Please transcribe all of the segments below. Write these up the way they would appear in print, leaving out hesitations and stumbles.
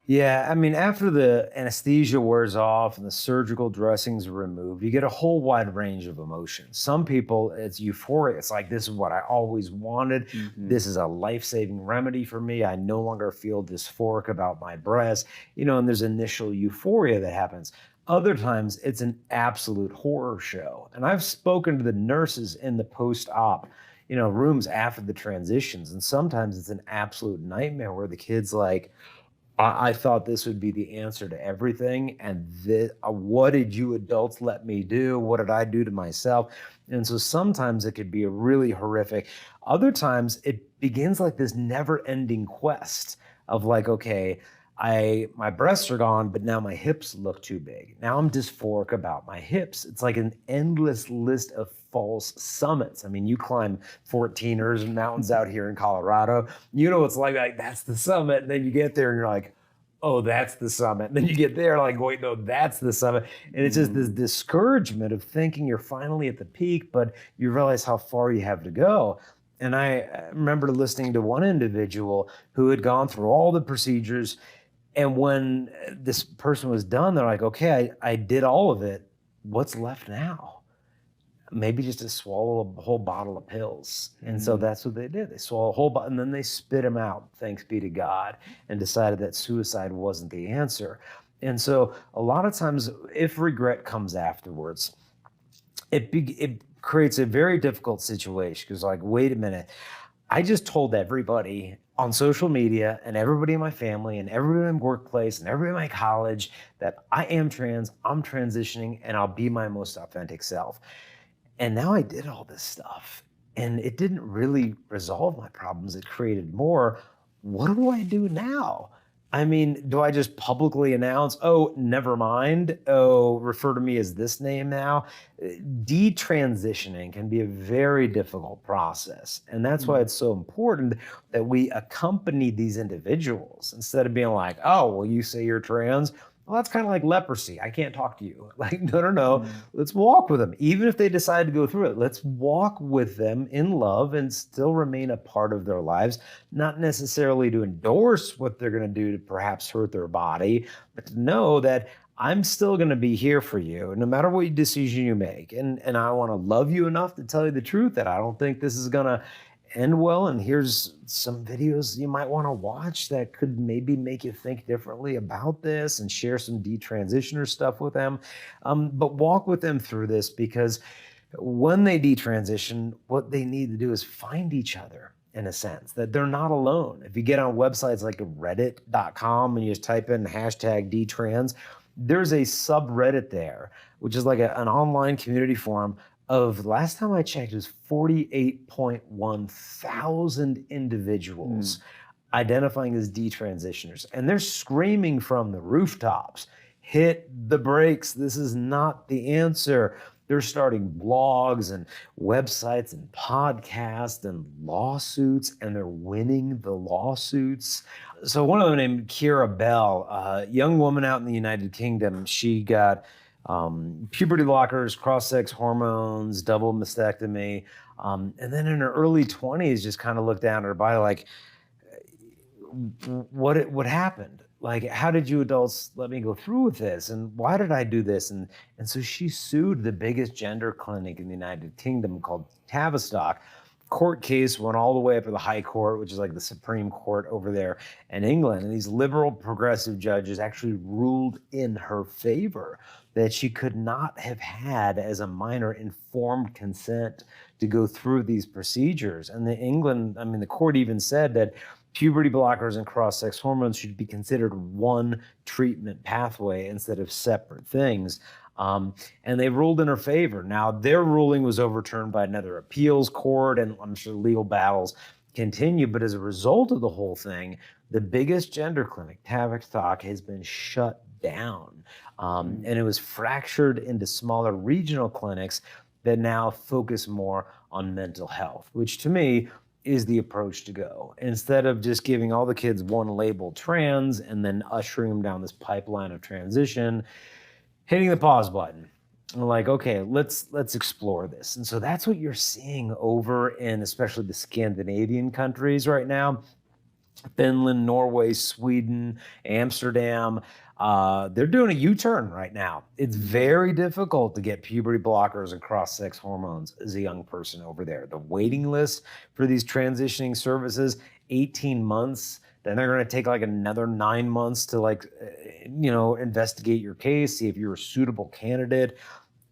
Yeah, I mean, after the anesthesia wears off and the surgical dressings are removed, you get a whole wide range of emotions. Some people, it's euphoria. It's like, this is what I always wanted. Hmm. This is a life-saving remedy for me. I no longer feel dysphoric about my breast, and there's initial euphoria that happens. Other times, it's an absolute horror show. And I've spoken to the nurses in the post-op, rooms after the transitions, and sometimes it's an absolute nightmare where the kid's like, I thought this would be the answer to everything. And what did you adults let me do? What did I do to myself? And so sometimes it could be a really horrific. Other times it begins like this never ending quest of like, okay, my breasts are gone, but now my hips look too big. Now I'm dysphoric about my hips. It's like an endless list of false summits. I mean, you climb 14ers and mountains out here in Colorado. It's like that's the summit. And then you get there and you're like, oh, that's the summit. And then you get there like, wait, no, that's the summit. And it's just this Mm. discouragement of thinking you're finally at the peak, but you realize how far you have to go. And I remember listening to one individual who had gone through all the procedures. And when this person was done, they're like, okay, I did all of it. What's left now? Maybe just to swallow a whole bottle of pills. And so Mm. that's what they did. They swallowed a whole bottle and then they spit them out, thanks be to God, and decided that suicide wasn't the answer. And so a lot of times, if regret comes afterwards, it creates a very difficult situation because, like, wait a minute, I just told everybody on social media and everybody in my family and everybody in my workplace and everybody in my college that I am trans, I'm transitioning, and I'll be my most authentic self. And now I did all this stuff and it didn't really resolve my problems. It created more. What do I do now? I mean, do I just publicly announce, oh, never mind? Oh, refer to me as this name now? Detransitioning can be a very difficult process. And that's why Mm. it's so important that we accompany these individuals instead of being like, oh, well, you say you're trans. Well, that's kind of like leprosy. I can't talk to you. Like, no, no, no. Mm. Let's walk with them. Even if they decide to go through it, let's walk with them in love and still remain a part of their lives, not necessarily to endorse what they're going to do to perhaps hurt their body, but to know that I'm still going to be here for you no matter what decision you make. And I want to love you enough to tell you the truth that I don't think this is going to end well. And here's some videos you might want to watch that could maybe make you think differently about this, and share some detransitioner stuff with them. But walk with them through this, because when they detransition, what they need to do is find each other, in a sense that they're not alone. If you get on websites like reddit.com and you just type in hashtag detrans, there's a subreddit there, which is like an online community forum of, last time I checked, it was 48.1 thousand Mm. individuals identifying as detransitioners. And they're screaming from the rooftops, hit the brakes. This is not the answer. They're starting blogs and websites and podcasts and lawsuits, and they're winning the lawsuits. So one of them, named Kira Bell, a young woman out in the United Kingdom, she got puberty blockers, cross-sex hormones, double mastectomy, and then in her early 20s, just kind of looked down at her body like, what happened? Like, how did you adults let me go through with this? And why did I do this? And so she sued the biggest gender clinic in the United Kingdom, called Tavistock. Court case went all the way up to the High Court, which is like the Supreme Court over there in England. And these liberal progressive judges actually ruled in her favor that she could not have had, as a minor, informed consent to go through these procedures. And the court even said that puberty blockers and cross-sex hormones should be considered one treatment pathway instead of separate things. And they ruled in her favor. Now, their ruling was overturned by another appeals court, and I'm sure legal battles continue. But as a result of the whole thing, the biggest gender clinic, Tavistock, has been shut down. Mm. And it was fractured into smaller regional clinics that now focus more on mental health, which to me is the approach to go. Instead of just giving all the kids one label, trans, and then ushering them down this pipeline of transition, hitting the pause button. And like, okay, let's explore this. And so that's what you're seeing over in especially the Scandinavian countries right now. Finland, Norway, Sweden, Amsterdam. They're doing a U-turn right now. It's very difficult to get puberty blockers and cross-sex hormones as a young person over there. The waiting list for these transitioning services, 18 months. Then they're going to take like another 9 months to investigate your case, see if you're a suitable candidate.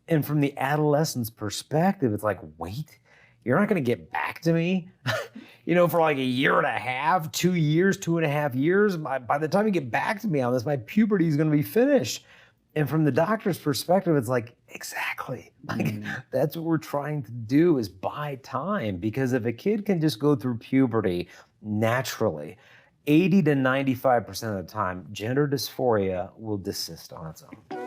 And from the adolescent's perspective, it's like, wait, you're not going to get back to me, for like a year and a half, 2 years, 2.5 years. By the time you get back to me on this, my puberty is going to be finished. And from the doctor's perspective, it's like, exactly. That's what we're trying to do, is buy time. Because if a kid can just go through puberty naturally, 80 to 95% of the time, gender dysphoria will desist on its own.